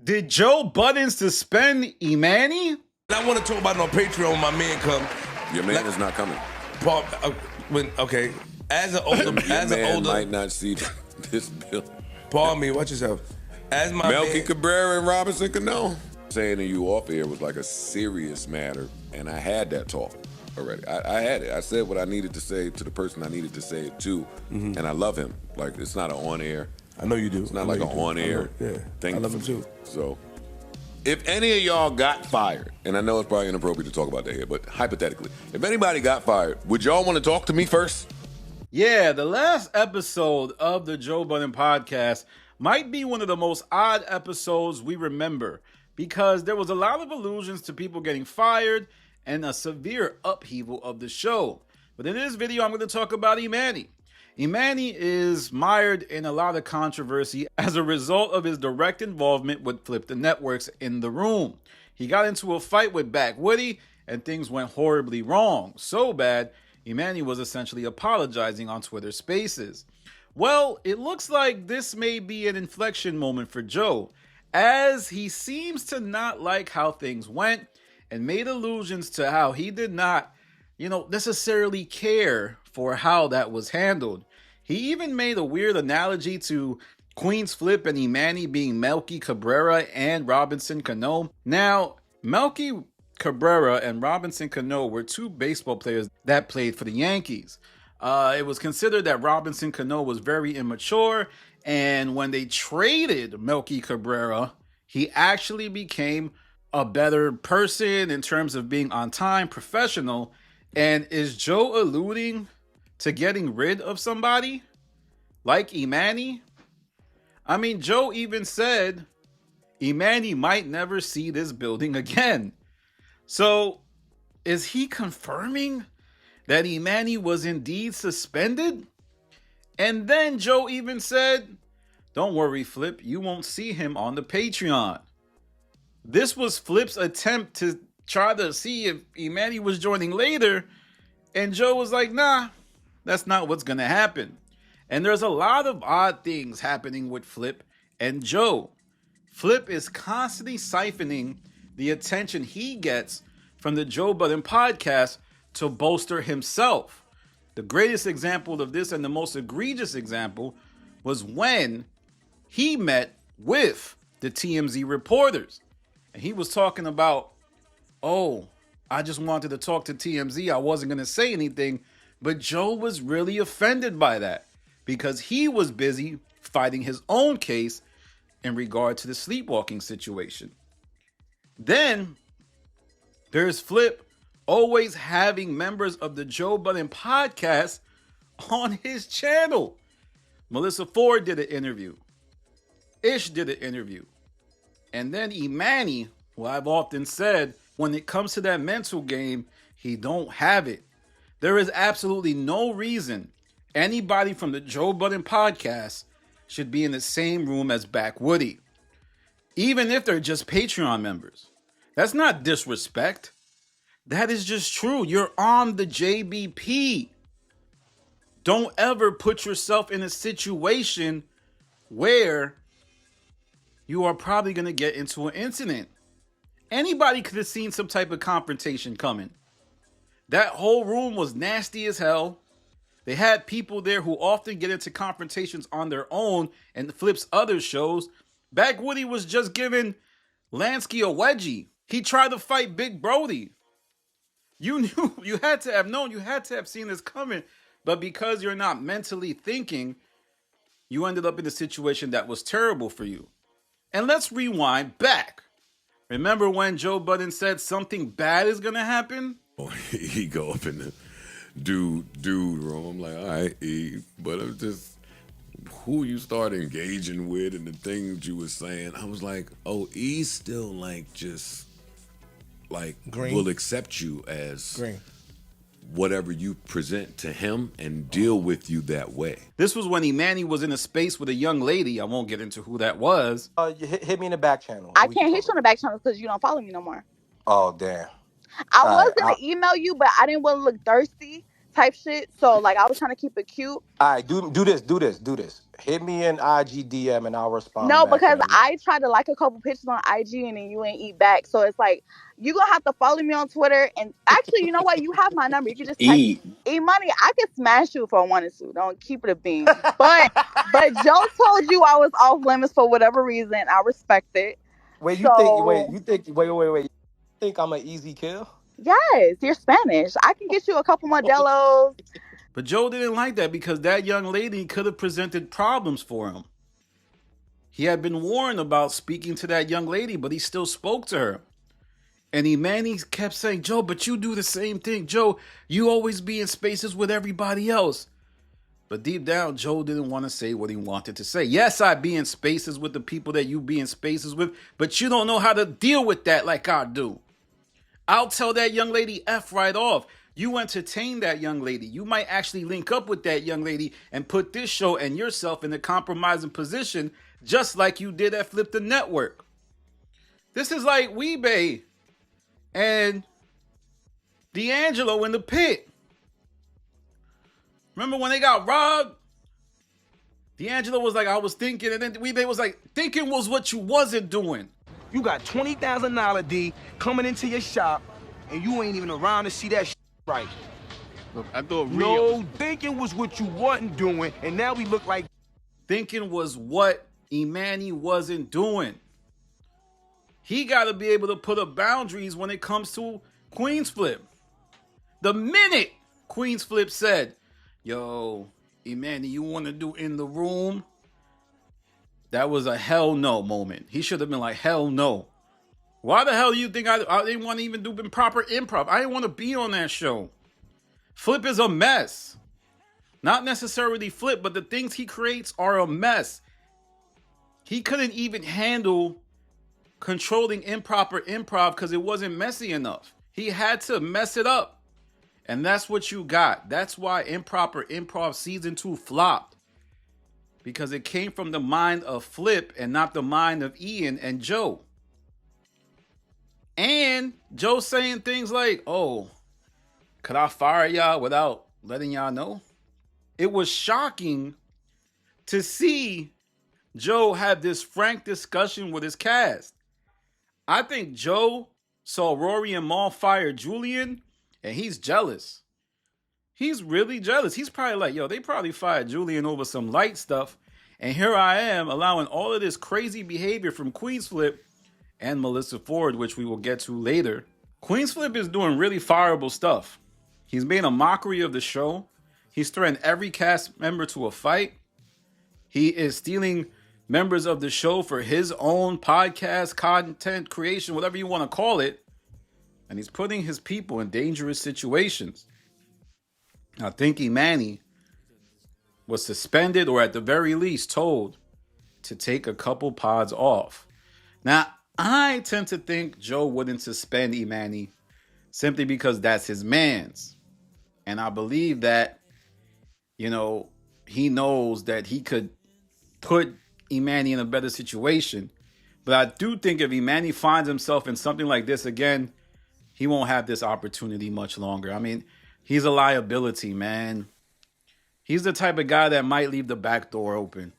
Did Joe Budden suspend Emanny? I want to talk about it on Patreon when my man come. Your man is not coming. Paul, okay. As an older, might not see this bill. Pardon me, watch yourself. As my Melky man, Cabrera and Robinson Cano. Saying to you off air was like a serious matter, and I had that talk already. I had it. I said what I needed to say to the person I needed to say it to, and I love him. Like, it's not an on-air. I know you do. It's not like an on-air thing. I love him too. So, if any of y'all got fired, and I know it's probably inappropriate to talk about that here, but hypothetically, if anybody got fired, would y'all want to talk to me first? Yeah, the last episode of the Joe Budden podcast might be one of the most odd episodes we remember because there was a lot of allusions to people getting fired and a severe upheaval of the show. But in this video, I'm going to talk about Emanny. Emanny is mired in a lot of controversy as a result of his direct involvement with Flip the Networks in the room. He got into a fight with Back Woody and things went horribly wrong. So bad, Emanny was essentially apologizing on Twitter Spaces. Well, it looks like this may be an inflection moment for Joe, as he seems to not like how things went and made allusions to how he did not, necessarily care for how that was handled. He even made a weird analogy to Queenzflip and Emanny being Melky Cabrera and Robinson Cano. Now, Melky Cabrera and Robinson Cano were two baseball players that played for the Yankees. It was considered that Robinson Cano was very immature, and when they traded Melky Cabrera, he actually became a better person in terms of being on time, professional. And is Joe alluding to getting rid of somebody like Emanny? I mean, Joe even said Emanny might never see this building again. So is he confirming that Emanny was indeed suspended? And then Joe even said, don't worry, Flip, you won't see him on the Patreon. This was Flip's attempt to try to see if Emanny was joining later, and Joe was like, nah, that's not what's gonna happen. And there's a lot of odd things happening with Flip and Joe. Flip is constantly siphoning the attention he gets from the Joe Budden podcast to bolster himself. The greatest example of this and the most egregious example was when he met with the TMZ reporters. And he was talking about, oh, I just wanted to talk to TMZ. I wasn't going to say anything. But Joe was really offended by that because he was busy fighting his own case in regard to the sleepwalking situation. Then there's Flip always having members of the Joe Budden podcast on his channel. Melissa Ford did an interview. Ish did an interview. And then Emanny, who I've often said, when it comes to that mental game, he don't have it. There is absolutely no reason anybody from the Joe Budden podcast should be in the same room as Back Woody, even if they're just Patreon members. That's not disrespect. That is just true. You're on the JBP. Don't ever put yourself in a situation where you are probably going to get into an incident. Anybody could have seen some type of confrontation coming. That whole room was nasty as hell. They had people there who often get into confrontations on their own and Flip's other shows. Back Woody was just giving Lansky a wedgie. He tried to fight Big Brody. You knew, you had to have known, you had to have seen this coming. But because you're not mentally thinking, you ended up in a situation that was terrible for you. And let's rewind back. Remember when Joe Budden said something bad is going to happen? He go up in the dude room. I'm like, all right, Eve. But I'm just, who you start engaging with and the things you were saying, I was like, oh, E's still like just like green. Will accept you as green. Whatever you present to him and deal with you that way. This was when Emanny was in a space with a young lady. I won't get into who that was. You hit me in the back channel. I can't hit you in the back channel because you don't follow me no more. Oh, damn. I was going to email you, but I didn't want to look thirsty. type shit. So like I was trying to keep it cute. All right, do this. Hit me in IG DM and I'll respond No, back. because And I tried to like a couple pictures on IG and then you ain't eat back. So it's like you gonna have to follow me on Twitter. And actually, you know what? You have my number. You can just text E. Emanny. I can smash you if I wanted to. Don't keep it a bean. But Joe told you I was off limits for whatever reason. I respect it. wait, So wait. You think I'm an easy kill? yes, you're Spanish. I can get you a couple Modelo's. But Joe didn't like that because that young lady could have presented problems for him. He had been warned about speaking to that young lady, but he still spoke to her. And Emanny kept saying, Joe, but you do the same thing. Joe, you always be in spaces with everybody else. But deep down, Joe didn't want to say what he wanted to say. Yes, I be in spaces with the people that you be in spaces with, but you don't know how to deal with that like I do. I'll tell that young lady F right off. You entertain that young lady. You might actually link up with that young lady and put this show and yourself in a compromising position, just like you did at Flip the Network. This is like Weebay and D'Angelo in the pit. Remember when they got robbed? D'Angelo was like, I was thinking, and then Weebay was like, thinking was what you wasn't doing. You got $20,000 D coming into your shop, and you ain't even around to see that right. Look, I thought No, thinking was what you wasn't doing, and now we look like. Thinking was what Emanny wasn't doing. He got to be able to put up boundaries when it comes to Queenzflip. The minute Queenzflip said, yo, Emanny, you want to do in the room? That was a hell no moment. He should have been like, hell no. Why the hell do you think I didn't want to even do proper improv? I didn't want to be on that show. Flip is a mess. Not necessarily Flip, but the things he creates are a mess. He couldn't even handle controlling improper improv because it wasn't messy enough. He had to mess it up. And that's what you got. That's why Improper Improv Season 2 flopped. Because it came from the mind of Flip and not the mind of Ian and Joe. And Joe saying things like, oh, could I fire y'all without letting y'all know? It was shocking to see Joe have this frank discussion with his cast. I think Joe saw Rory and Maul fire Julian, and he's jealous. He's really jealous. He's probably like, yo, they probably fired Julian over some light stuff. And here I am allowing all of this crazy behavior from Queenzflip and Melissa Ford, which we will get to later. Queenzflip is doing really fireable stuff. He's made a mockery of the show. He's threatened every cast member to a fight. He is stealing members of the show for his own podcast, content creation, whatever you want to call it. And he's putting his people in dangerous situations. I think Emanny was suspended or at the very least told to take a couple pods off. Now, I tend to think Joe wouldn't suspend Emanny simply because that's his man's. And I believe that, you know, he knows that he could put Emanny in a better situation. But I do think if Emanny finds himself in something like this again, he won't have this opportunity much longer. I mean, he's a liability, man. He's the type of guy that might leave the back door open.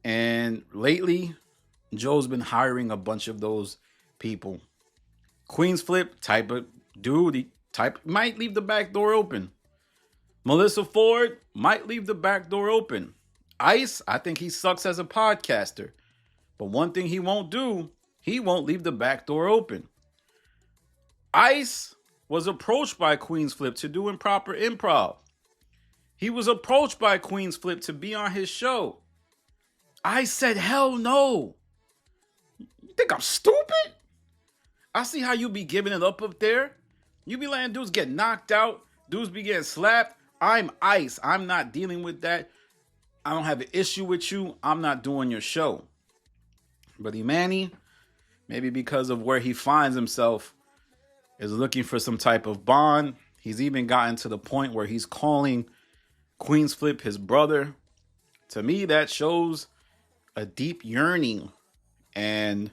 And lately, Joe's been hiring a bunch of those people. Queenzflip, type of dude, might leave the back door open. Melissa Ford might leave the back door open. Ice, I think he sucks as a podcaster. But one thing he won't do, he won't leave the back door open. Ice was approached by Queenzflip to do improper improv. He was approached by Queenzflip to be on his show. I said, hell no. You think I'm stupid? I see how you be giving it up there. You be letting dudes get knocked out. Dudes be getting slapped. I'm Ice. I'm not dealing with that. I don't have an issue with you. I'm not doing your show. But Emanny, maybe because of where he finds himself, is looking for some type of bond. He's even gotten to the point where he's calling Queenzflip his brother. To me, that shows a deep yearning and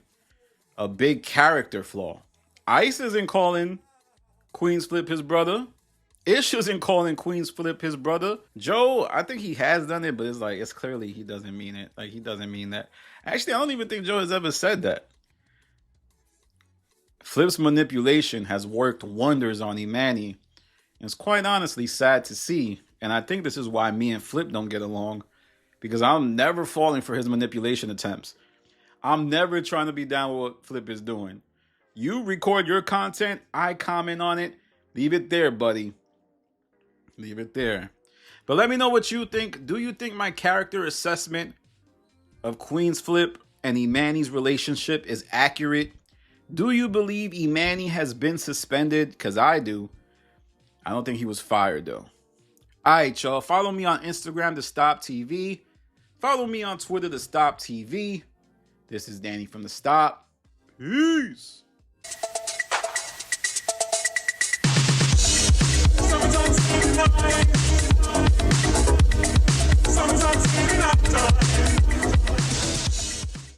a big character flaw. Ice isn't calling Queenzflip his brother. Ish isn't calling Queenzflip his brother. Joe, I think he has done it, but it's like, it's clearly he doesn't mean it. Like, he doesn't mean that. Actually, I don't even think Joe has ever said that. Flip's manipulation has worked wonders on Emanny. And it's quite honestly sad to see. And I think this is why me and Flip don't get along. Because I'm never falling for his manipulation attempts. I'm never trying to be down with what Flip is doing. You record your content, I comment on it. Leave it there, buddy. Leave it there. But let me know what you think. Do you think my character assessment of Queenzflip and Emanny's relationship is accurate? Do you believe Emanny has been suspended? Because I do. I don't think he was fired, though. All right, y'all. Follow me on Instagram to Stop TV. Follow me on Twitter to Stop TV. This is Danny from The Stop. Peace. Sometimes